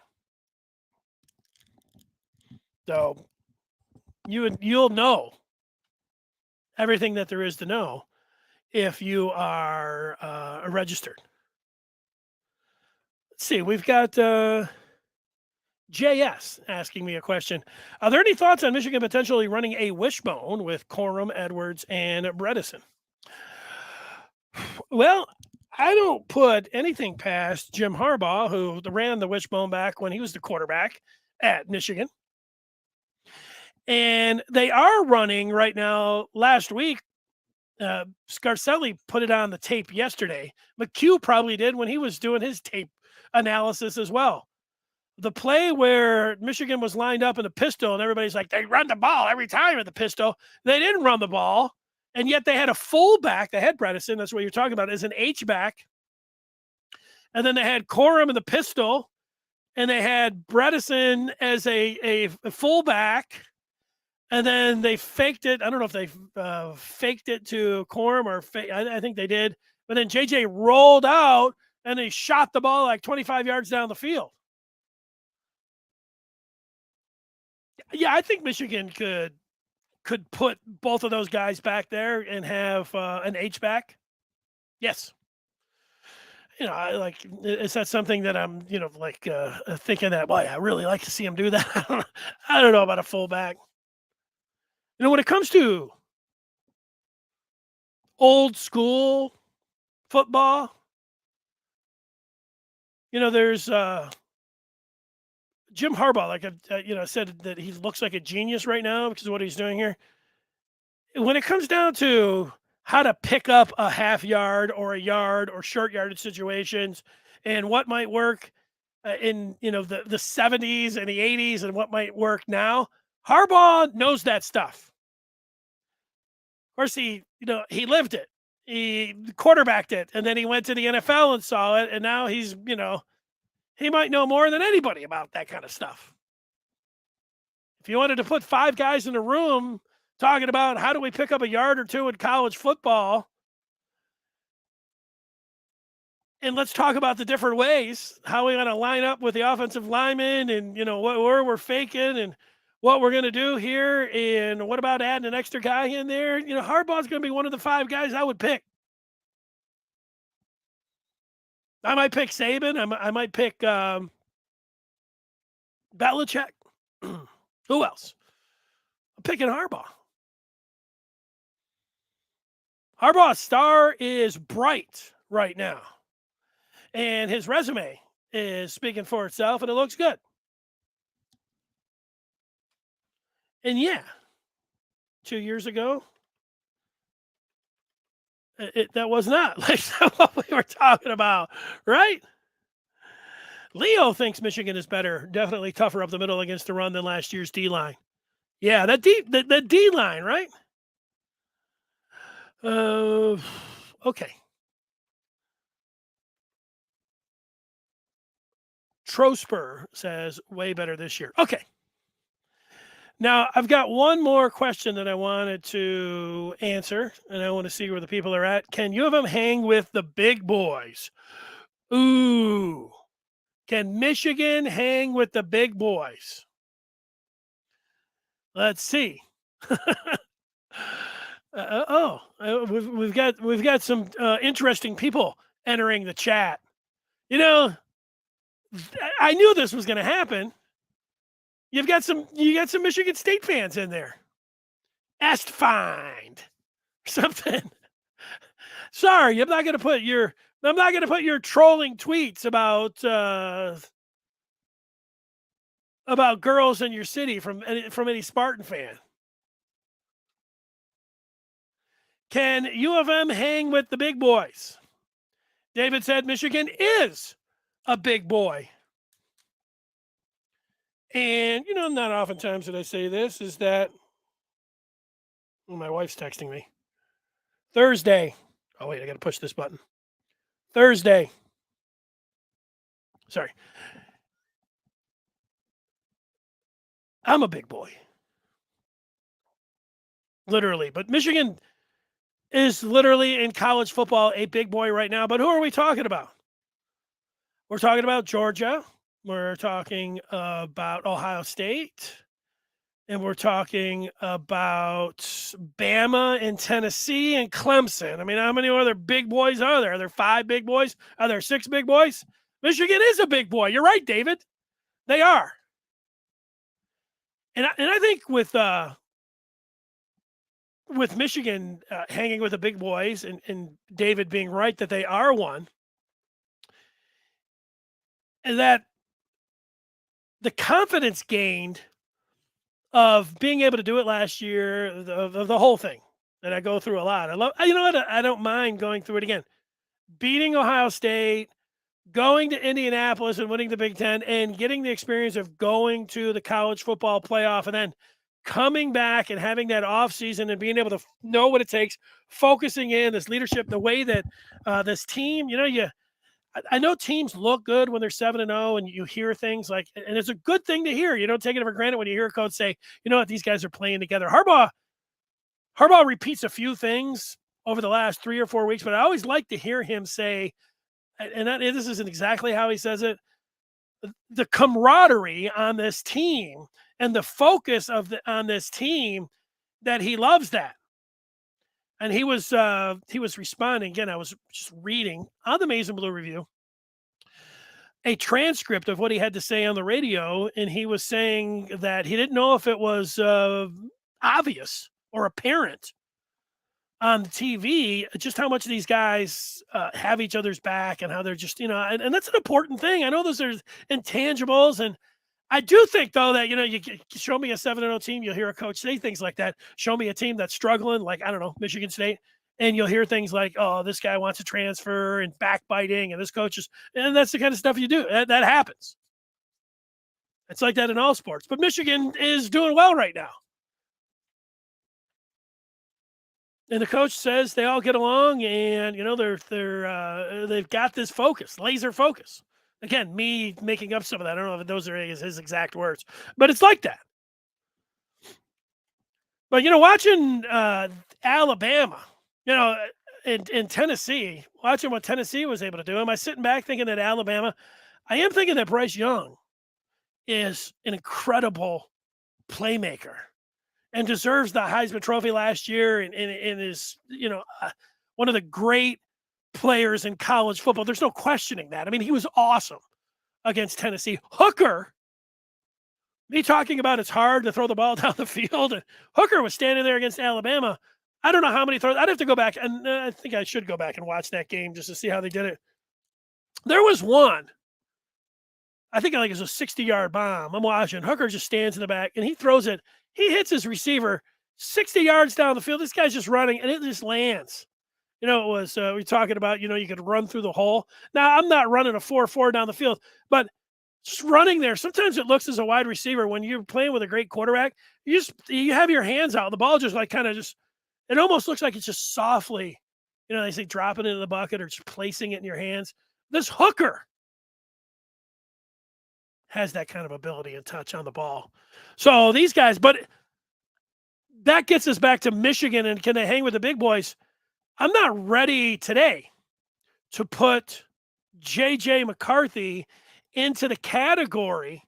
So you'll know everything that there is to know if you are registered. Let's see. We've got JS asking me a question. Are there any thoughts on Michigan potentially running a wishbone with Corum, Edwards, and Bredesen? Well, I don't put anything past Jim Harbaugh, who ran the wishbone back when he was the quarterback at Michigan. And they are running right now. Last week, Scarcelli put it on the tape yesterday. McHugh probably did when he was doing his tape analysis as well. The play where Michigan was lined up in the pistol and everybody's like, they run the ball every time at the pistol. They didn't run the ball. And yet they had a fullback. They had Bredesen. That's what you're talking about, as an H-back. And then they had Corum in the pistol. And they had Bredesen as a fullback. And then they faked it. I don't know if they faked it to Corum or I think they did. But then JJ rolled out and they shot the ball like 25 yards down the field. Yeah, I think Michigan could put both of those guys back there and have an H-back. Yes. Is that something that I'm, thinking that, boy, I really like to see him do that. I don't know about a fullback. When it comes to old school football, there's Jim Harbaugh, like I said that he looks like a genius right now because of what he's doing here. When it comes down to how to pick up a half yard or a yard or short yardage situations and what might work in the 70s and the 80s and what might work now, Harbaugh knows that stuff. Of course, he lived it. He quarterbacked it, and then he went to the NFL and saw it, and now he's, he might know more than anybody about that kind of stuff. If you wanted to put 5 guys in a room talking about how do we pick up a yard or two in college football, and let's talk about the different ways, how we want to line up with the offensive linemen and, where we're faking and what we're going to do here, and what about adding an extra guy in there? Harbaugh's going to be one of the 5 guys I would pick. I might pick Saban. I might pick Belichick. Who else? I'm picking Harbaugh. Harbaugh's star is bright right now. And his resume is speaking for itself, and it looks good. And yeah, 2 years ago, that was not like what we were talking about, right? Leo thinks Michigan is better, definitely tougher up the middle against the run than last year's D-line. Yeah, the D-line, right? Okay. Trosper says way better this year. Okay. Now, I've got one more question that I wanted to answer, and I want to see where the people are at. Can U of M hang with the big boys? Ooh. Can Michigan hang with the big boys? Let's see. We've got some interesting people entering the chat. I knew this was going to happen. You got some Michigan State fans in there. Estfind something. Sorry, I'm not going to put your trolling tweets about girls in your city from any Spartan fan. Can U of M hang with the big boys? David said Michigan is a big boy. And, not oftentimes that I say this, is that my wife's texting me. Thursday. Oh, wait, I got to push this button. Thursday. Sorry. I'm a big boy. Literally. But Michigan is literally in college football a big boy right now. But who are we talking about? We're talking about Georgia. We're talking about Ohio State. And we're talking about Bama and Tennessee and Clemson. I mean, how many other big boys are there? Are there 5 big boys? Are there 6 big boys? Michigan is a big boy. You're right, David. They are. And I think with Michigan hanging with the big boys and David being right that they are one, and that the confidence gained of being able to do it last year, the whole thing that I go through a lot. I love, you know what? I don't mind going through it again. Beating Ohio State, going to Indianapolis and winning the Big Ten, and getting the experience of going to the college football playoff, and then coming back and having that off season and being able to know what it takes, focusing in this leadership, the way that this team, I know teams look good when they're 7-0, and you hear things like, and it's a good thing to hear. You don't take it for granted when you hear a coach say, you know what, these guys are playing together. Harbaugh repeats a few things over the last 3 or 4 weeks, but I always like to hear him say, and this isn't exactly how he says it, the camaraderie on this team and the focus on this team, that he loves that. And he was responding again. I was just reading on the Maize and Blue Review a transcript of what he had to say on the radio, and he was saying that he didn't know if it was obvious or apparent on the TV just how much these guys have each other's back, and how they're just, and that's an important thing. I know those are intangibles, and I do think, though, that, you show me a 7-0 team, you'll hear a coach say things like that. Show me a team that's struggling, like, I don't know, Michigan State, and you'll hear things like, oh, this guy wants to transfer, and backbiting, and this coach is, and that's the kind of stuff you do. That happens. It's like that in all sports. But Michigan is doing well right now. And the coach says they all get along, and they've got this focus, laser focus. Again, me making up some of that. I don't know if those are his exact words, but it's like that. But watching Alabama, in Tennessee, watching what Tennessee was able to do, am I sitting back thinking that Alabama? I am thinking that Bryce Young is an incredible playmaker and deserves the Heisman Trophy last year, and is one of the great players in college football. There's no questioning that. I mean, he was awesome against Tennessee. Hooker, me talking about it's hard to throw the ball down the field, and Hooker was standing there against Alabama. I don't know how many throws. I'd have to go back, and I think I should go back and watch that game just to see how they did it. There was one, I think it was a 60-yard bomb. I'm watching. Hooker just stands in the back, and he throws it. He hits his receiver 60 yards down the field. This guy's just running, and it just lands. It was, we're talking about, you could run through the hole. Now, I'm not running a 4-4 down the field, but just running there, sometimes it looks as a wide receiver when you're playing with a great quarterback, you have your hands out. The ball just it almost looks like it's just softly, they say dropping it in the bucket or just placing it in your hands. This Hooker has that kind of ability and touch on the ball. So these guys, but that gets us back to Michigan, and can they hang with the big boys? I'm not ready today to put J.J. McCarthy into the category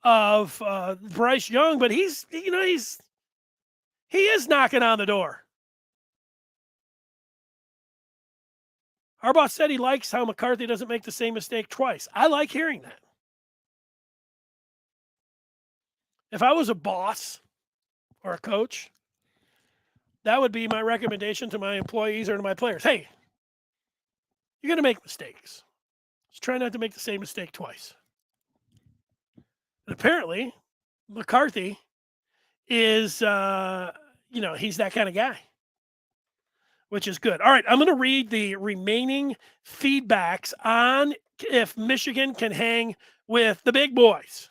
of Bryce Young, but he is knocking on the door. Harbaugh said he likes how McCarthy doesn't make the same mistake twice. I like hearing that. If I was a boss or a coach, that would be my recommendation to my employees or to my players. Hey, you're going to make mistakes. Just try not to make the same mistake twice. And apparently, McCarthy is, he's that kind of guy, which is good. All right, I'm going to read the remaining feedbacks on if Michigan can hang with the big boys.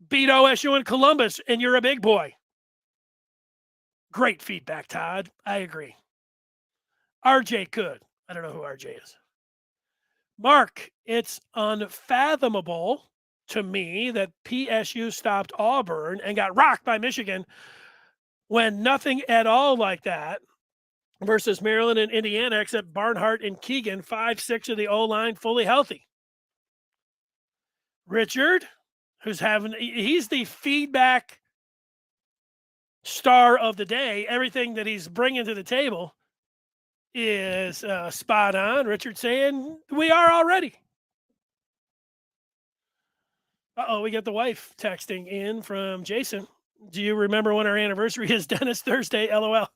Beat OSU and Columbus, and you're a big boy. Great feedback, Todd. I agree. RJ could. I don't know who RJ is. Mark, it's unfathomable to me that PSU stopped Auburn and got rocked by Michigan when nothing at all like that versus Maryland and Indiana, except Barnhart and Keegan, 5'6" of the O-line, fully healthy. Richard, he's the feedback star of the day. Everything that he's bringing to the table is spot on. Richard saying, we are already. We got the wife texting in from Jason. Do you remember when our anniversary is, Dennis? Thursday, LOL.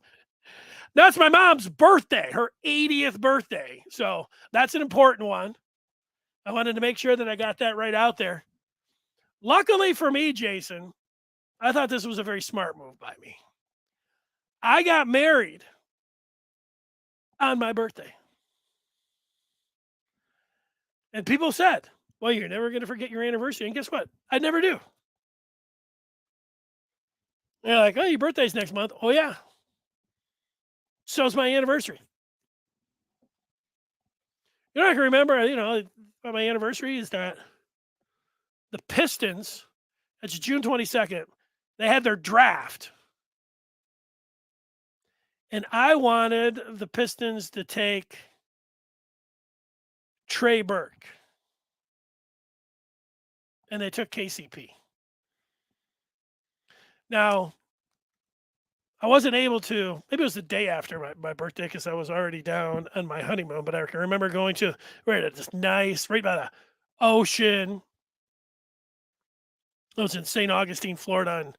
That's my mom's birthday, her 80th birthday. So that's an important one. I wanted to make sure that I got that right out there. Luckily for me, Jason, I thought this was a very smart move by me. I got married on my birthday. And people said, well, you're never going to forget your anniversary. And guess what? I never do. They're like, oh, your birthday's next month. Oh, yeah. So's my anniversary. You know, I can remember, my anniversary is that the Pistons, it's June 22nd, they had their draft. And I wanted the Pistons to take Trey Burke. And they took KCP. Now, I wasn't able to, maybe it was the day after my birthday because I was already down on my honeymoon, but I can remember we're at this nice, right by the ocean. I was in St. Augustine, Florida,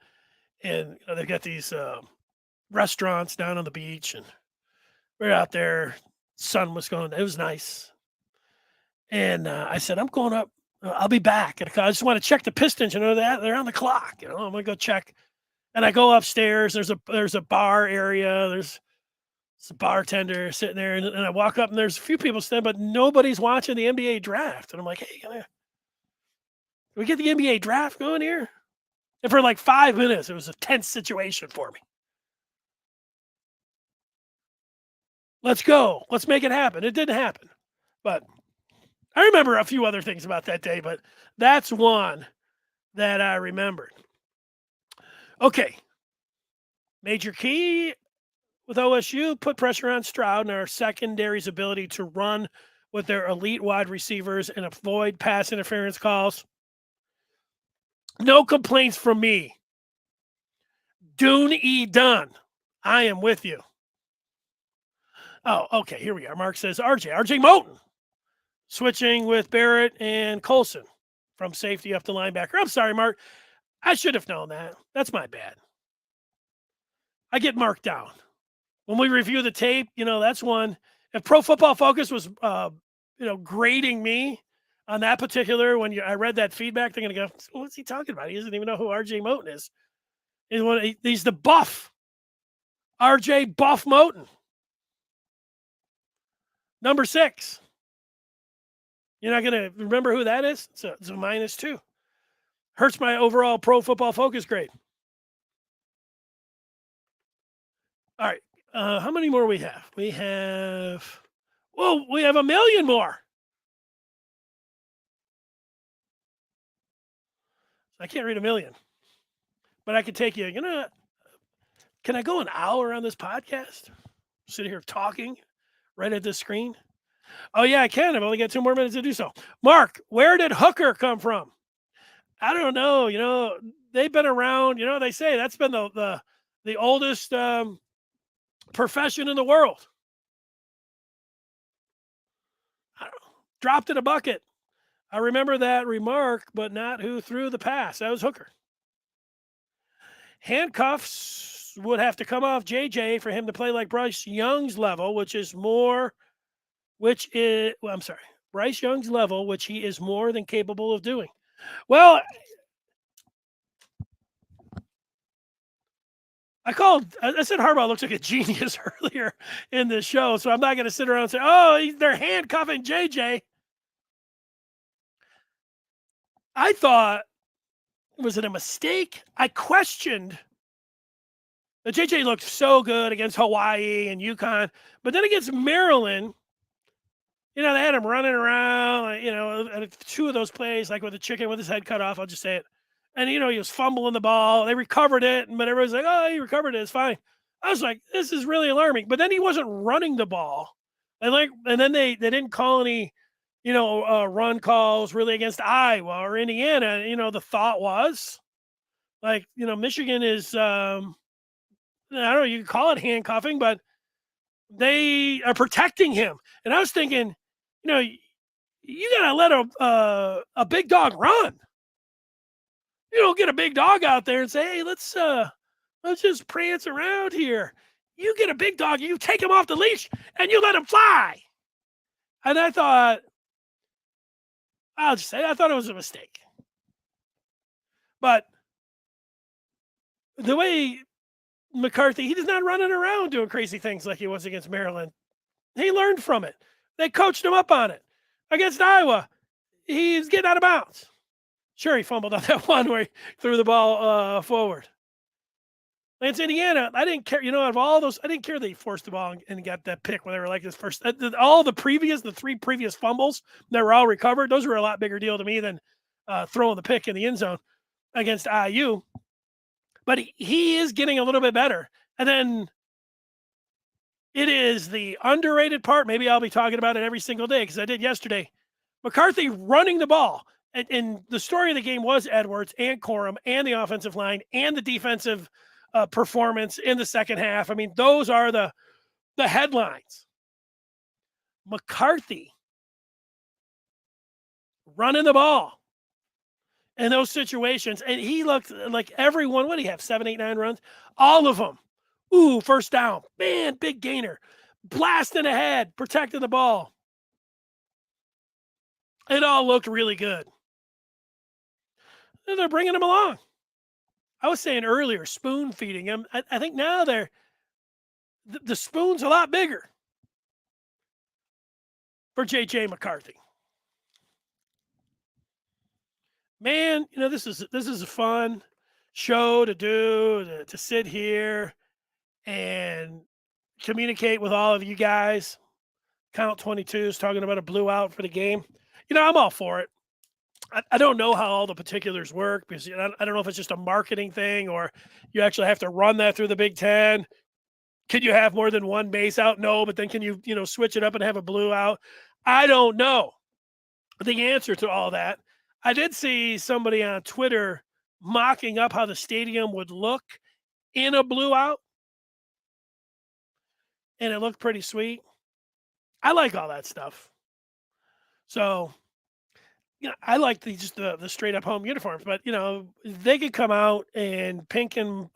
and they've got these restaurants down on the beach, and we're out there. Sun was going, it was nice. And I said, I'm going up. I'll be back. I just want to check the Pistons. They're on the clock. I'm going to go check. And I go upstairs. There's a bar area. There's a bartender sitting there. And I walk up, and there's a few people standing, but nobody's watching the NBA draft. And I'm like, hey, can we get the NBA draft going here? And for like 5 minutes, it was a tense situation for me. Let's go. Let's make it happen. It didn't happen. But I remember a few other things about that day, but that's one that I remembered. Okay. Major key with OSU, put pressure on Stroud and our secondary's ability to run with their elite wide receivers and avoid pass interference calls. No complaints from me. Dune E. Dunn. I am with you. Oh, okay. Here we are. Mark says RJ Moten. Switching with Barrett and Colson from safety up to linebacker. I'm sorry, Mark. I should have known that. That's my bad. I get marked down. When we review the tape, that's one. If Pro Football Focus was, grading me on that particular, I read that feedback, they're going to go, what's he talking about? He doesn't even know who RJ Moten is. He's the buff. RJ Buff Moten. Number 6. You're not going to remember who that is? So it's a -2. Hurts my overall Pro Football Focus grade. All right. How many more we have? We have 1 million more. I can't read 1 million. But I can take you, can I go an hour on this podcast? Sitting here talking right at this screen? Oh, yeah, I can. I've only got 2 more minutes to do so. Mark, where did hooker come from? I don't know. They've been around. They say that's been the oldest profession in the world. I don't know. Dropped in a bucket. I remember that remark, but not who threw the pass. That was hooker. Handcuffs would have to come off JJ for him to play like Bryce Young's level, Bryce Young's level, which he is more than capable of doing. Well, I said Harbaugh looks like a genius earlier in the show, so I'm not going to sit around and say, they're handcuffing JJ. I thought, was it a mistake? I questioned. The JJ looked so good against Hawaii and UConn, but then against Maryland, They had him running around, and 2 of those plays, like with the chicken with his head cut off, I'll just say it. And, he was fumbling the ball. They recovered it, but everyone's like, "Oh, he recovered it. It's fine." I was like, "This is really alarming." But then he wasn't running the ball. And then they didn't call any, run calls really against Iowa or Indiana. The thought was like, Michigan is, I don't know, you can call it handcuffing, but they are protecting him. And I was thinking, you know, you gotta let a big dog run. You don't get a big dog out there and say, "Hey, let's just prance around here." You get a big dog, you take him off the leash, and you let him fly. And I thought, I'll just say, I thought it was a mistake. But the way McCarthy, he's not running around doing crazy things like he was against Maryland. He learned from it. They coached him up on it. Against Iowa, he's getting out of bounds. Sure, he fumbled on that one where he threw the ball forward. Against Indiana, I didn't care. Out of all those, I didn't care that he forced the ball and got that pick when they were like his first. All the 3 previous fumbles that were all recovered, those were a lot bigger deal to me than throwing the pick in the end zone against IU. But he is getting a little bit better. And then it is the underrated part. Maybe I'll be talking about it every single day because I did yesterday. McCarthy running the ball. And the story of the game was Edwards and Corum and the offensive line and the defensive performance in the second half. I mean, those are the headlines. McCarthy running the ball in those situations. And he looked like everyone. What do you have? 7, 8, 9 runs? All of them. Ooh, first down. Man, big gainer. Blasting ahead, protecting the ball. It all looked really good. And they're bringing him along. I was saying earlier, spoon feeding him. I think now the spoon's a lot bigger for J.J. McCarthy. Man, this is a fun show to do, to sit here and communicate with all of you guys. Count 22s talking about a blew out for the game. I'm all for it. I don't know how all the particulars work because I don't know if it's just a marketing thing or you actually have to run that through the Big Ten. Can you have more than one base out? No, but then can you, switch it up and have a blew out? I don't know the answer to all that. I did see somebody on Twitter mocking up how the stadium would look in a blew out, and it looked pretty sweet. I like all that stuff. So, I like the straight up home uniforms, but they could come out in pink and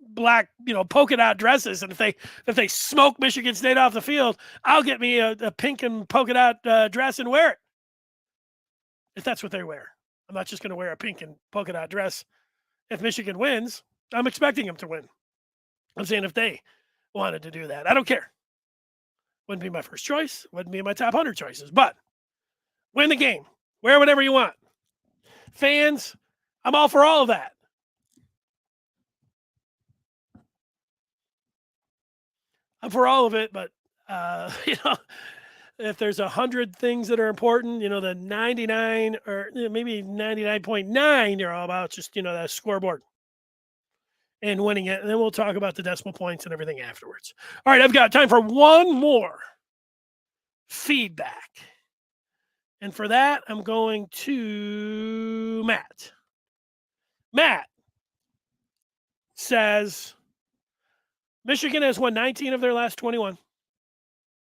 black, polka dot dresses, and if they smoke Michigan State off the field, I'll get me a pink and polka dot dress and wear it. If that's what they wear, I'm not just going to wear a pink and polka dot dress. If Michigan wins, I'm expecting them to win. I'm saying if they wanted to do that, I don't care. Wouldn't be my first choice. Wouldn't be in my top 100 choices, but win the game. Wear whatever you want. Fans, I'm all for all of that. I'm for all of it, but if there's 100 things that are important, the 99 or maybe 99.9, you're all about just that scoreboard and winning it, and then we'll talk about the decimal points and everything afterwards. All right, I've got time for one more feedback. And for that, I'm going to Matt. Matt says Michigan has won 19 of their last 21.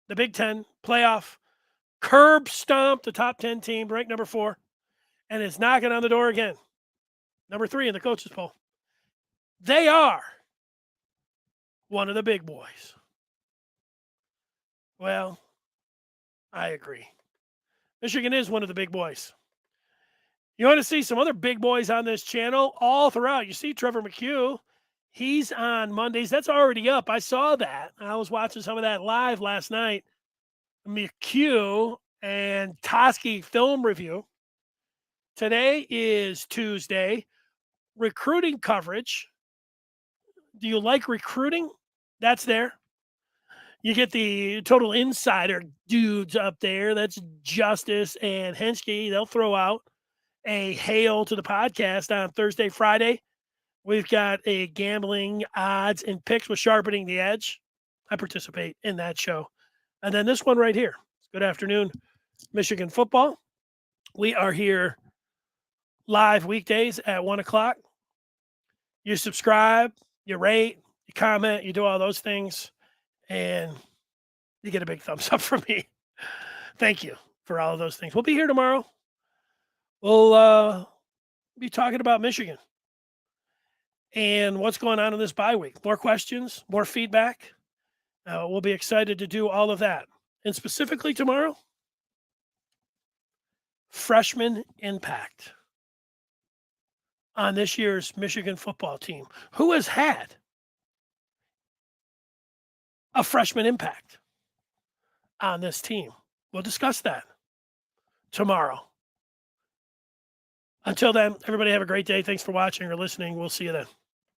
The Big Ten playoff curb stomped the top 10 team, ranked number 4, and is knocking on the door again. Number 3 in the coaches poll. They are one of the big boys. Well, I agree. Michigan is one of the big boys. You want to see some other big boys on this channel all throughout. You see Trevor McHugh. He's on Mondays. That's already up. I saw that. I was watching some of that live last night. McHugh and Toski film review. Today is Tuesday. Recruiting coverage. Do you like recruiting? That's there. You get the total insider dudes up there. That's Justice and Henschke. They'll throw out a hail to the podcast on Thursday, Friday. We've got a gambling odds and picks with Sharpening the Edge. I participate in that show. And then this one right here. Good afternoon, Michigan football. We are here live weekdays at 1 o'clock. You subscribe, you rate, you comment, you do all those things, and you get a big thumbs up from me. Thank you for all of those things. We'll be here tomorrow. We'll be talking about Michigan and what's going on in this bye week. More questions, more feedback. We'll be excited to do all of that. And specifically tomorrow, freshman impact on this year's Michigan football team. Who has had a freshman impact on this team? We'll discuss that tomorrow. Until then, everybody have a great day. Thanks for watching or listening. We'll see you then.